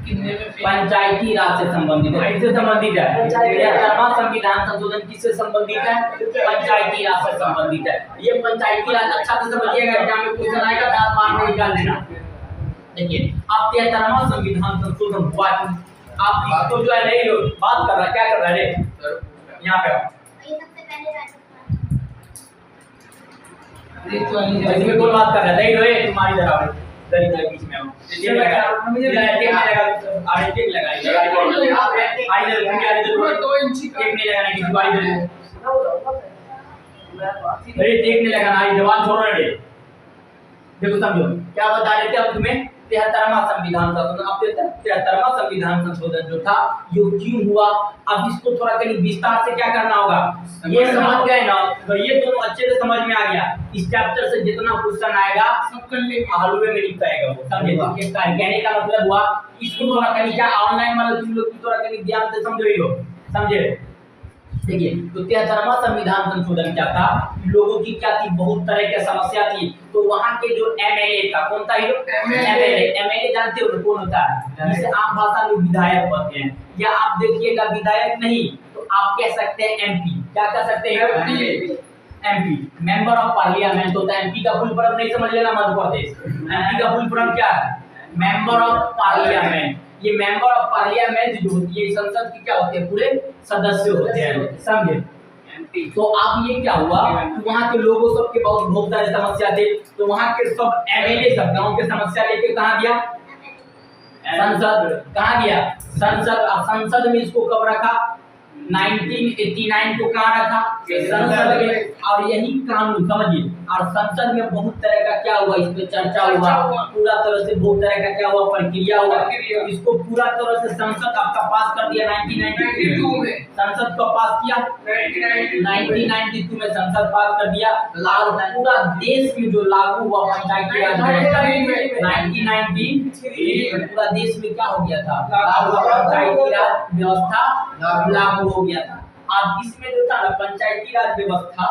पंचायती राज से संबंधित है। किससे संबंधित है? 73वां संविधान संशोधन किससे संबंधित है? पंचायती राज से संबंधित है। ये पंचायती राज अच्छा से समझिएगा, एग्जाम में क्वेश्चन आएगा तो आप मार्क निकाल देना। देखिए अब 73वां संविधान संशोधन हुआ, आप इसको जो है नहीं बात कर रहा, क्या कर रहा है यहाँ पे इसमें कौन बात कर रहा है? नहीं रो तुम्हारी तरह दरी बीच में टेक लगा अरे टेक लगाइए आई इधर टेक नहीं लगाने की जुगाड़ी इधर अरे टेक नहीं लगाना, आई जवान छोड़ रहे। देखो समझो क्या बता रहे थे अब तुम्हें 73वां संविधान संशोधन। अब 73वां संविधान संशोधन जो था ये क्यों हुआ, अब इसको थोड़ा कहीं विस्तार से क्या करना होगा, ये समझ गए ना तो ये दोनों अच्छे से समझ में आ गया। इस चैप्टर से जितना क्वेश्चन आएगा सब कर ले हलवे में लिख पाएगा वो, समझे? कहने का मतलब हुआ इसको थोड़ा कहीं क्या ऑनलाइन वाले तुम लोग थोड़ा कहीं ध्यान से समझो ही हो, समझे? देखिए तो 73वां संविधान संशोधन क्या था, लोगों की क्या थी, बहुत तरह की समस्या थी। तो वहां के जो एमएलए था, कौन था ये एमएलए जानते हो कौन होता है? जिसे आम भाषा में विधायक बोलते हैं, या आप देखिएगा विधायक नहीं तो आप कह सकते हैं एमपी। क्या कह सकते हैं? एमपी मेंबर ऑफ पार्लियामेंट होता है। एमपी का फुल फॉर्म नहीं समझ लेना मध्य प्रदेश, एमपी का फुल फॉर्म क्या है? Member of parliament. ये मेंबर ऑफ पार्लियामेंट जो होती है संसद की क्या होते हैं, पूरे सदस्य होते हैं, समझे? तो अब ये क्या हुआ, तो वहाँ के लोगों सबके बहुत सारे समस्या थे, तो वहाँ के सब एमएलए सब गांव के समस्या लेके कहाँ गया? संसद। कहाँ गया? संसद। अब संसद में इसको कब रखा? 1989 को कहाँ रखा? संसद में। और यही कानून समझिए, और संसद में बहुत तरह का क्या हुआ, इस पे चर्चा हुआ, पूरा तरह से बहुत तरह का क्या हुआ, प्रक्रिया हुआ। इसको पूरा तरह से संसद आपका पास कर दिया 1992 में। संसद को पास किया 1992 में, संसद पास कर दिया। और पूरा देश में जो लागू हुआ पंचायती राज 1993 पूरा देश में क्या हो गया था, पंचायती राज व्यवस्था लागू हो गया था। अब इसमें जो था पंचायती राज व्यवस्था,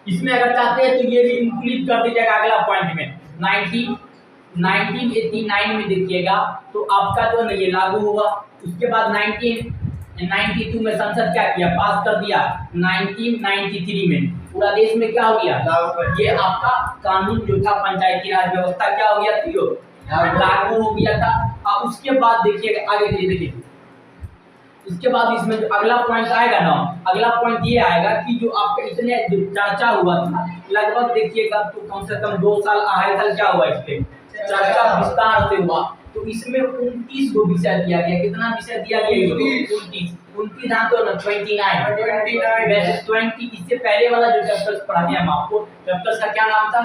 इसमें अगर चाहते हैं तो ये भी इंक्लूड कर दीजिएगा अगला पॉइंट में। 1989 में देखिएगा तो आपका जो है ये लागू हुआ। उसके बाद 1992 में संसद क्या किया, पास कर दिया। 1993 में पूरा देश में क्या हो गया, ये आपका कानून जो था पंचायती राज व्यवस्था क्या हो गया, लागू हो गया था। अब उसके बाद देखिएगा आगे देखिए, उसके बाद इसमें जो अगला पॉइंट आएगा ना, अगला पॉइंट ये आएगा कि जो आपके इतने जो चर्चा हुआ था लगभग देखिएगा तो कम से कम 2 साल 2.5 साल क्या हुआ, इस पे चर्चा विस्तार से हुआ। तो इसमें 29 को विषय दिया गया। कितना विषय दिया गया? 29 था तो ना 29 वैसे 20। इससे पहले वाला जो चैप्टर पढ़ाते हैं हम आपको, चैप्टर का क्या नाम था?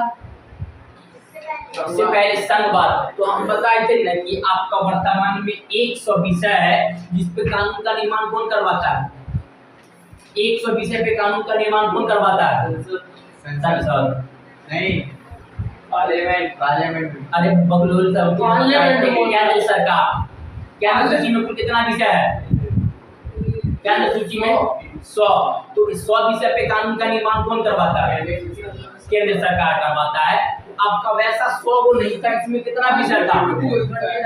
इससे पहले संघवाद। तो हम बताए थे ना कि आपका वर्तमान में 100 विषय है जिस पे कानून का निर्माण कौन करवाता है? 100 विषय पे कानून का निर्माण कौन करवाता है? संसद नहीं, पार्लियामेंट। अरे बगलोल सब पार्लियामेंट केंद्र सरकार। केंद्र सूची में कुल कितना विषय है? केंद्र सूची में 100। तो इस 100 विषय पे कानून का निर्माण कौन करवाता है? केंद्र सरकार करवाता है। आपका वैसा 100 को नहीं था, इसमें कितना विषय था?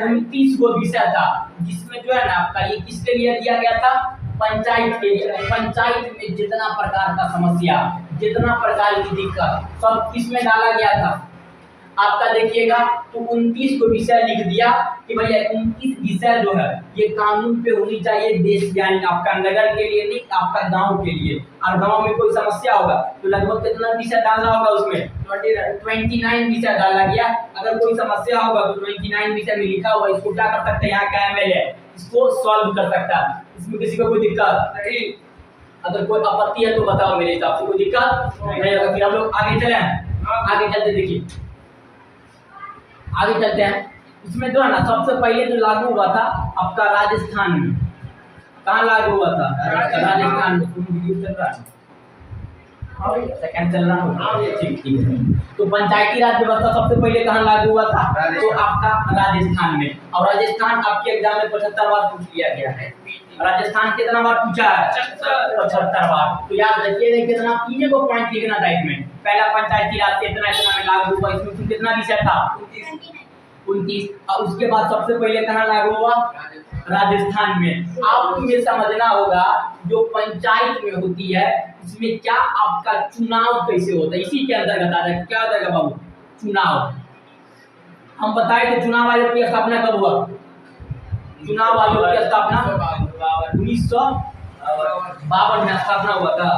29 को विषय था, जिसमें जो है ना आपका ये किसके लिए दिया गया था? पंचायत के लिए। पंचायत में जितना प्रकार का समस्या, जितना प्रकार की दिक्कत सब किसमें डाला गया था? आपका देखिएगा तो 29 को विषय लिख दिया कि भैया 29 विषय जो है ये कानून पे होनी चाहिए देश, यानी आपका नगर के लिए नहीं, आपका गांव के लिए। और गांव में कोई समस्या होगा तो लगभग कितना विषय डालना होगा उसमें? 29 विषय डाला गया। अगर कोई समस्या होगा तो 29 विषय में लिखा हुआ, इसको क्या कर सकते हैं, यहाँ का एमएलए इसको सॉल्व कर सकता है। इसमें किसी को कोई दिक्कत नहीं। अगर कोई आपत्ति है तो बताओ, मेरे हिसाब से कोई दिक्कत नहीं। फिर हम लोग आगे चले, आगे चलते देखिए, आगे चलते हैं। इसमें जो है ना सबसे पहले जो लागू हुआ था आपका राजस्थान में। कहाँ लागू हुआ था? राजस्थान में। वीडियो चल रहा है, सेकंड चल रहा है, ठीक है। तो पंचायती राज व्यवस्था सबसे पहले कहाँ लागू हुआ था? तो आपका राजस्थान में। और राजस्थान आपके एग्जाम में 75 बार पूछ लिया गया है। राजस्थान कितना बार पूछा है? 75 बार। तो याद रखिए कितना, 3 को पॉइंट लिखना था इसमें। पहला पंचायती राज कितना में लागू हुआ, इसमें कितना विषय था? 29। और उसके बाद सबसे पहले कहाँ लागू हुआ? राजस्थान में। आपको ये समझना होगा जो पंचायत में होती है इसमें क्या आपका चुनाव कैसे होता है, इसी के अंतर्गत आ जाएगा। क्या आ जाएगा बाबू? चुनाव। हम बताए थे चुनाव आयोग की स्थापना कब हुआ? चुनाव आयोग की स्थापना 1952 में स्थापना हुआ था।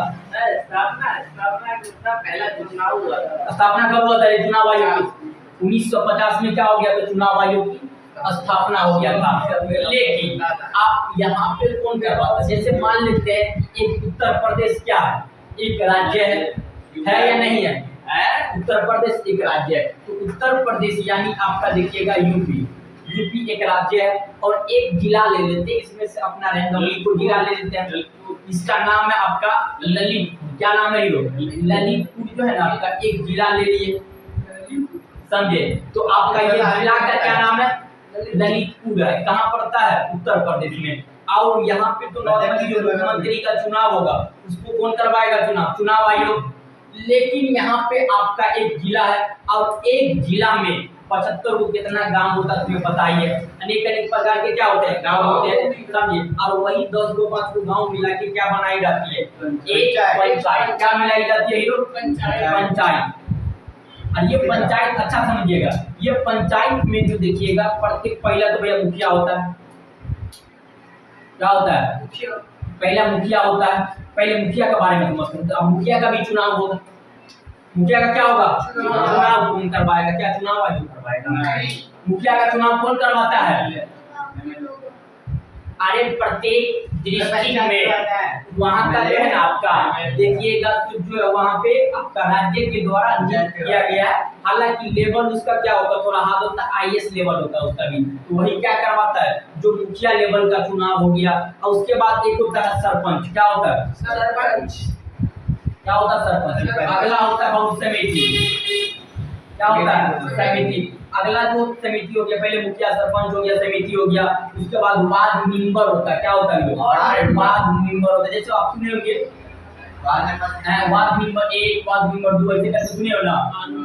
पहला चुनाव हुआ था। स्थापना कब हुआ था चुनाव आयोग की? 1950 में क्या हो गया? तो चुनाव आयोग की स्थापना हो गया था। लेकिन आप यहाँ पे कौन करवाता? जैसे मान लेते हैं एक उत्तर प्रदेश क्या है? एक राज्य है या नहीं है? उत्तर प्रदेश एक राज्य है। तो उत्तर प्रदेश यानी आपका देखिएगा यूपी एक राज्य है और एक जिला ले लेते हैं, इसमें से अपना रैंडमली को जिला ले लेते हैं। इसका नाम है आपका ललितपुर। क्या नाम है? ललितपुर जो है ना आपका एक जिला ले लिए, समझे? तो आपका ये जिला का क्या नाम है? ललितपुर है। कहाँ पड़ता है? उत्तर प्रदेश में। और यहाँ पे तो नॉर्मली जो मुख्यमंत्री का चुनाव होगा उसको कौन करवाएगा? चुनाव आयोग। लेकिन यहाँ पे आपका एक जिला है और एक जिला में 75 को कितना गांव होता है तुम्हें बताइए? अनेक अनेक प्रकार के क्या होते हैं? गांव होते हैं, समझिए। और वही 10 को 5 को गांव मिला के क्या बनाई जाती है? एक पंचायत। क्या मिलाई जाती है हीरो? पंचायत। और ये पंचायत अच्छा समझिएगा, ये पंचायत में जो देखिएगा प्रत्येक पहला तो भैया मुखिया होता है। क्या होता है? पहला मुखिया होता है। पहले मुखिया के बारे में समझते हैं। अब मुखिया का भी चुनाव होगा। मुखिया का क्या होगा? चुनाव कौन करवाएगा? क्या चुनाव आयोग करवाएगा? मुखिया का चुनाव कौन करवाता है? अरे प्रत्येक डिस्ट्रिक्ट में वहाँ का जो है ना आपका देखिएगा तो जो है वहाँ पे आपका राज्य के द्वारा नियुक्त किया गया है। हालांकि लेवल उसका क्या होता है? थोड़ा हार्ड होता है, आईएएस लेवल होता है उसका भी। तो वही क्या करवाता है? जो मुखिया लेवल का चुनाव हो गया। और उसके बाद एक होता है सरपंच। क्या होता है? सरपंच। क्या होता है? सरपंच। अगला होता है बहुत समिति। क्या होता है? समिति। अगला जो समिति हो गया, पहले मुखिया सरपंच हो गया, समिति हो गया, उसके बाद वार्ड मेंबर होता है। क्या होता है? वार्ड मेंबर होता है। जैसे आप सुने होंगे वार्ड मेंबर 1, वार्ड मेंबर 2 ऐसे करके सुने हो ना?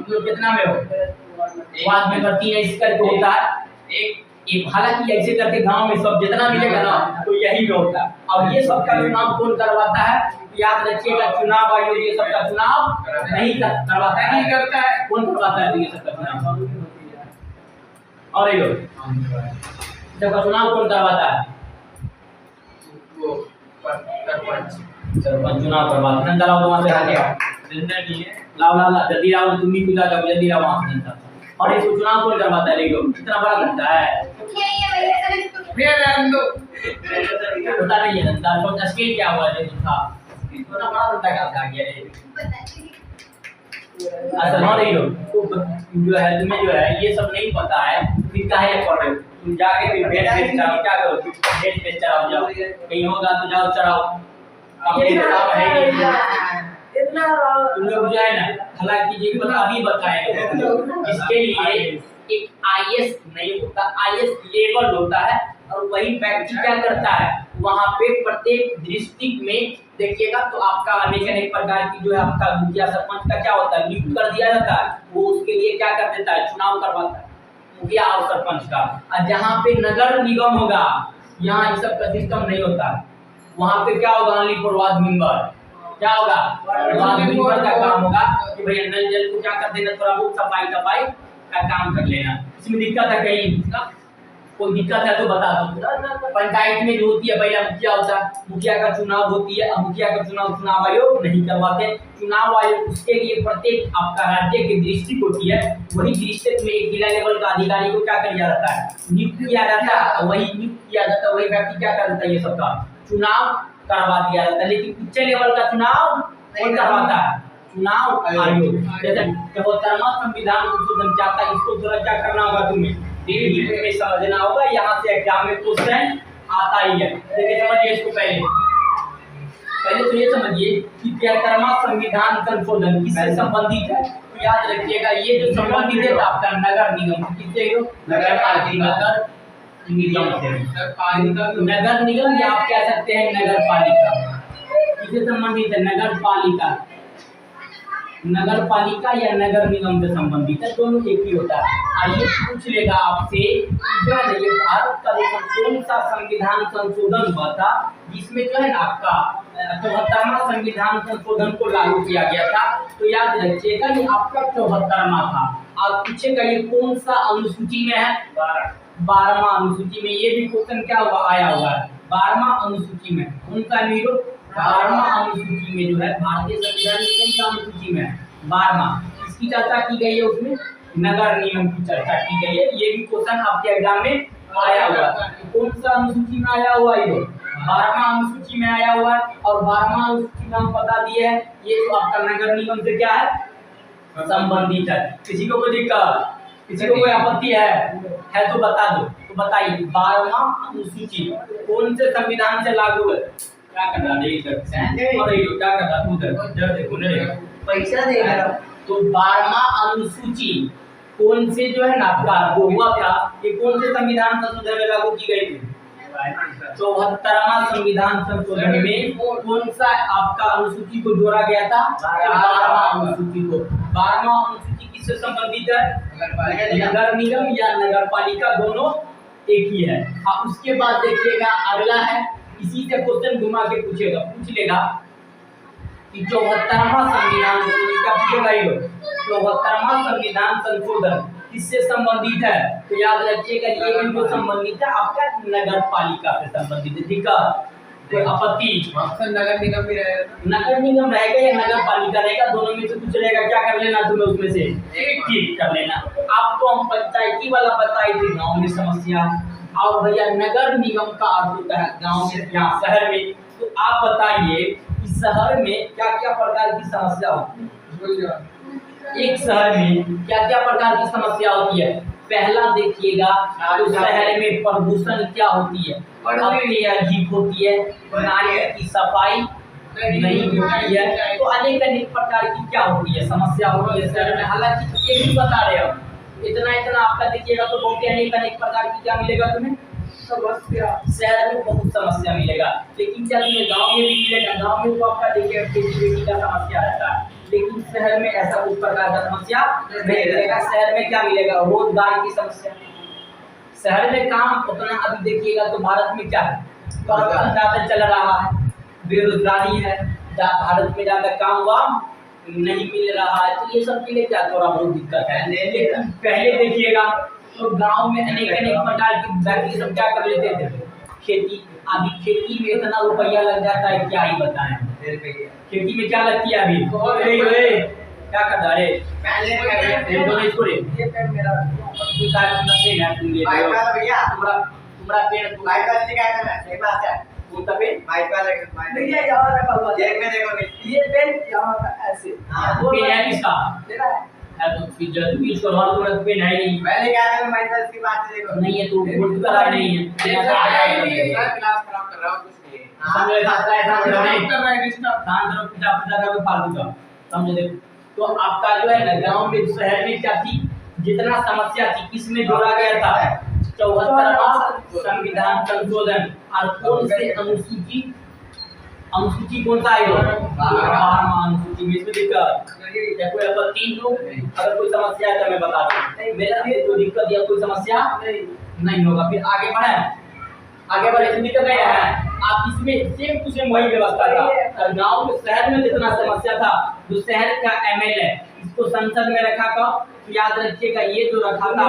तो कितना में हो? वार्ड मेंबर 3 ऐसे करके होता है। एक हालांकि ऐसे करके गांव में सब जितना मिलेगा ना तो यही में होता है। और ये सबका चुनाव कौन करवाता है? याद रखिएगा चुनाव आयोग ये सबका चुनाव नहीं करवाता है। नहीं करता है। कौन करवाता है? ये सबका चुनाव और ये सबका चुनाव कौन करवाता है? सरपंच चुनाव करवाता है। चलाओ तो वहां से हटेगा। लाओ जल्दी लाओ, तुम भी पूजा करो, जल्दी लाओ वहां से। और इसको चुनाव कौन करवाता है? देखो कितना बड़ा घंटा है। पता नहीं है घंटा तो स्केल क्या हुआ है? था इतना बड़ा घंटा का था क्या ये? अच्छा हाँ नहीं तो जो है तुम्हें जो है ये सब नहीं पता है, फिर काहे पढ़ रहे हो? तुम जाके फिर भेज चढ़ाओ। क्या करो? भेज चढ़ाओ। जाओ कहीं होगा तो जाओ चढ़ाओ। ये काम है इतना तुम लोग जो है ना, हालांकि ये अभी बताएंगे इसके लिए एक आईएएस नहीं होता, आईएएस लेवल होता है। और वही व्यक्ति क्या करता है? वहाँ पे प्रत्येक डिस्ट्रिक्ट में देखिएगा तो आपका अनेक अनेक प्रकार की जो है आपका मुखिया सरपंच का क्या होता है? नियुक्त कर दिया जाता है। वो उसके लिए क्या कर देता है? चुनाव करवाता है मुखिया और सरपंच का। और जहाँ पे नगर निगम होगा यहाँ इस सब का सिस्टम नहीं होता। वहाँ पे क्या होगा? Only for ward member. क्या होगा? वार्ड मेंबर का काम होगा कि भैया नल जल को क्या कर देना, थोड़ा बहुत सफाई का काम कर लेना। इसमें दिक्कत है कहीं? कोई दिक्कत है तो बता दो। पंचायत में जो होती है पहला मुखिया होता है, मुखिया का चुनाव होती है। अब मुखिया का चुनाव आयोग नहीं करवाते। चुनाव आयोग उसके लिए प्रत्येक आपका राज्य की डिस्ट्रिक्ट होती है, वही डिस्ट्रिक्ट में एक जिला लेवल का अधिकारी को क्या किया जाता है? नियुक्त किया जाता है। वही नियुक्त किया जाता है, वही व्यक्ति क्या कर देता है? ये सबका चुनाव करवा दिया जाता है। लेकिन उच्च लेवल का चुनाव कौन करवाता है? चुनाव आयोग। जैसे 74वां संविधान संशोधन चाहता है, इसको थोड़ा क्या करना होगा तुम्हें? धीरे में समझना होगा। यहाँ से एग्जाम में क्वेश्चन आता ही है। देखिए समझिए इसको पहले तो ये समझिए कि 73वां संविधान संशोधन किससे संबंधित है? तो याद रखिएगा ये जो संबंधित है आपका नगर निगम किससे? नगर निगम या आप कह सकते हैं नगर पालिका। किससे संबंधित है? नगर पालिका। नगर पालिका या नगर निगम से संबंधित है, दोनों एक ही होता है। आइए पूछ लेगा आपसे जो है ना, ये भारत का देखो कौन सा संविधान संशोधन हुआ था जिसमें जो है ना आपका 74वां संविधान संशोधन को लागू किया गया था। तो याद रखिएगा ये आपका 74वां था। और पूछेगा ये कौन सा अनुसूची में है, 12वां अनुसूची में। ये भी क्वेश्चन क्या हुआ आया हुआ है 12वां अनुसूची में। कौन सा मीरो 12वां अनुसूची में जो है भारतीय संविधान में कौन सा अनुसूची में है 12वां। इसकी चर्चा की गई है, उसमें नगर निगम की चर्चा की गई है। ये भी क्वेश्चन आपके एग्जाम में आया हुआ है। कौन सा अनुसूची में आया हुआ है, ये 12वां अनुसूची में आया हुआ है। और 12वां अनुसूची में हम बता दिए है ये तो आपका नगर निगम से क्या है संबंधित है। किसी को कोई दिक्कत, किसी को कोई आपत्ति है तो बता दो। तो बताइए 12वां अनुसूची कौन से संविधान से लागू है। क्या कर रहा है इधर, और ये क्या कर रहा तू इधर देखो ना, पैसा दे रहा। तो 12वां अनुसूची कौन से जो है ना आपका वो हुआ था, ये कौन से संविधान संशोधन में लागू की गई थी 74वां संविधान संशोधन में कौन सा आपका अनुसूची को जोड़ा गया था 12वां अनुसूची को। 12वां अनुसूची किससे संबंधित है, नगर निगम या नगर पालिका दोनों एक ही है। अब उसके बाद देखिएगा अगला है, इसी से क्वेश्चन घुमा के पूछेगा, पूछ लेगा कि 74वां संविधान संशोधन 74वां संविधान संशोधन किससे संबंधित है। तो याद रखिएगा ये भी जो संबंधित है आपका नगर पालिका से संबंधित है। ठीक है, कोई आपत्ति, नगर निगम भी रहेगा, नगर निगम रहेगा या नगर पालिका रहेगा, दोनों में से कुछ रहेगा। क्या कर लेना तुम्हें उसमें से ठीक कर लेना। आपको हम पंचायती वाला बताए थे गाँव में समस्या, और भैया नगर निगम का अर्थ होता है गाँव में या शहर में। तो आप बताइए कि शहर में क्या क्या प्रकार की समस्या होती है, एक शहर में क्या क्या प्रकार की समस्या होती है। पहला देखिएगा तो शहर में प्रदूषण क्या होती है, अधिक होती है, नाली की सफाई नहीं होती है, तो अनेक अनेक प्रकार की क्या होती है समस्या होती है शहर में। हालांकि ये भी बता रहे हो इतना इतना आपका देखिएगा तो बहुत अनेक अनेक प्रकार की क्या मिलेगा तुम्हें समस्या, शहर में बहुत समस्या मिलेगा। लेकिन क्या तुम्हें गाँव में भी मिलेगा, गाँव में तो आपका देखिएगा खेती वेती का समस्या रहता है, लेकिन शहर में ऐसा कुछ प्रकार का समस्या नहीं मिलेगा। शहर में क्या मिलेगा, रोजगार की समस्या। शहर में काम उतना अभी देखिएगा तो भारत में क्या है, करप्शन ज्यादा चल रहा है, बेरोजगारी है, भारत में ज्यादा काम वाम नहीं मिल रहा है। तो ये सब के लिए क्या थोड़ा बहुत दिक्कत है। लेकिन पहले देखिएगा तो गाँव में अनेक अनेक प्रकार की व्यक्ति सब क्या कर लेते थे खेती। अभी खेती में इतना रुपया लग जाता है क्या ही बताएं, खेती में क्या लगती है अभी क्या करता है नहीं है तो नहीं है समझे। तो आपका जो है ना गाँव में शहर में क्या थी, जितना समस्या थी किसमें जोड़ा गया था 74वां संविधान संशोधन। और कौन से अनुसूची, अनुसूची कौन सा है 12वां अनुसूची में। इसमें दिक्कत या कोई आपत्ति हो, अगर कोई समस्या है तो मैं बता दूं, मेरा भी कोई दिक्कत या कोई समस्या नहीं होगा। फिर आगे बढ़े इसमें दिक्कत नहीं है। आप इसमें सेम टू सेम वही व्यवस्था था। गाँव में शहर में जितना समस्या था, जो शहर का एमएलए इसको संसद में रखा था, तो याद रखिएगा ये जो रखा था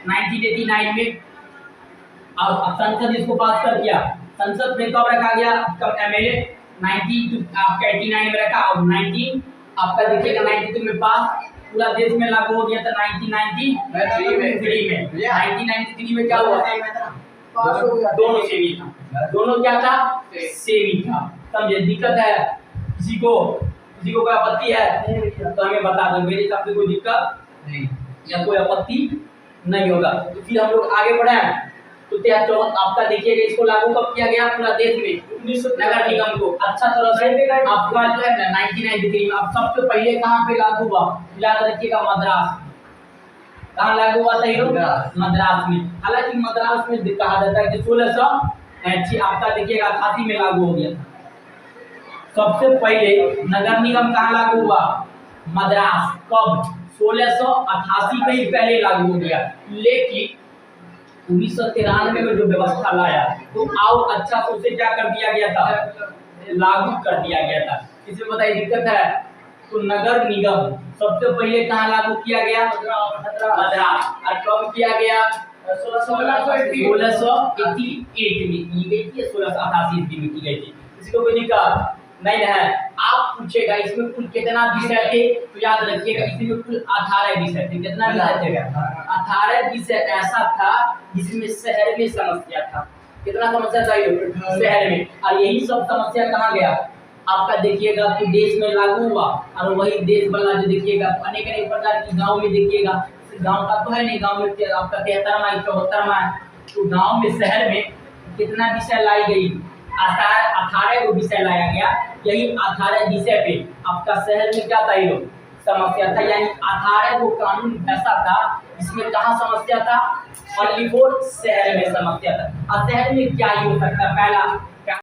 1989 में, अब संसद इसको पास कर दिया। संसद में कब रखा गया, कब एमएलए 1989 में रखा, और 19 आपका देखिएगा 92 में पास, पूरा देश में लागू हो गया था 1993 में। 1993 में क्या हुआ, दोनों सेवी था, दोनों क्या था सेवी था। समझे, दिक्कत है किसी को कोई आपत्ति है तो हमें बता दो, मेरे हिसाब से कोई दिक्कत नहीं या कोई आपत्ति नहीं होगा। तो फिर हम लोग आगे बढ़े तो 73 आपका देखिएगा इसको लागू कब किया गया पूरा देश में, नगर निगम को अच्छा तरह से आपका जो है 1993 में। अब सबसे पहले कहाँ पे लागू हुआ, याद रखिएगा मद्रास। कहाँ लागू हुआ था, मद्रास में। हालांकि मद्रास में कहा जाता है कि 1686 आपका देखिएगा 88 में लागू हो गया था। सबसे पहले नगर निगम कहाँ लागू हुआ, मद्रास कब 1688 में ही पहले लागू हो गया, लेकिन 1993 में जो व्यवस्था लाया तो आओ अच्छा से उसे क्या कर दिया गया था, लागू कर दिया गया था। इसमें बताइए दिक्कत है। तो नगर निगम सबसे पहले कहाँ लागू किया गया, मद्रास। और कब किया गया, 1688 में की गई थी, 1688 ईस्वी में की गई थी। इसको कोई दिक्कत नहीं है। आप पूछेगा इसमें कुल कितना विषय थे, तो याद रखिएगा इसमें कुल 18 विषय थे। कितना विषय थे, 18 विषय ऐसा था जिसमें शहर में समस्या था। कितना समस्या था ये शहर में, और यही सब समस्या कहाँ गया आपका, देखिएगा तो देश में लागू हुआ। और वही देश वाला जो देखिएगा अनेक अनेक प्रकार की गांव में देखिएगा, गांव का तो है नहीं, गांव में आपका 73वां 74वां है। तो गांव में शहर में कितना विषय लाई गई, 18 को विषय लाया गया। यही 18 विषय पे आपका शहर में क्या था, ये समस्या था। यानी 18 को कानून ऐसा था इसमें कहाँ समस्या था, ओनली फॉर शहर में समस्या था। और शहर में क्या ही हो सकता है, पहला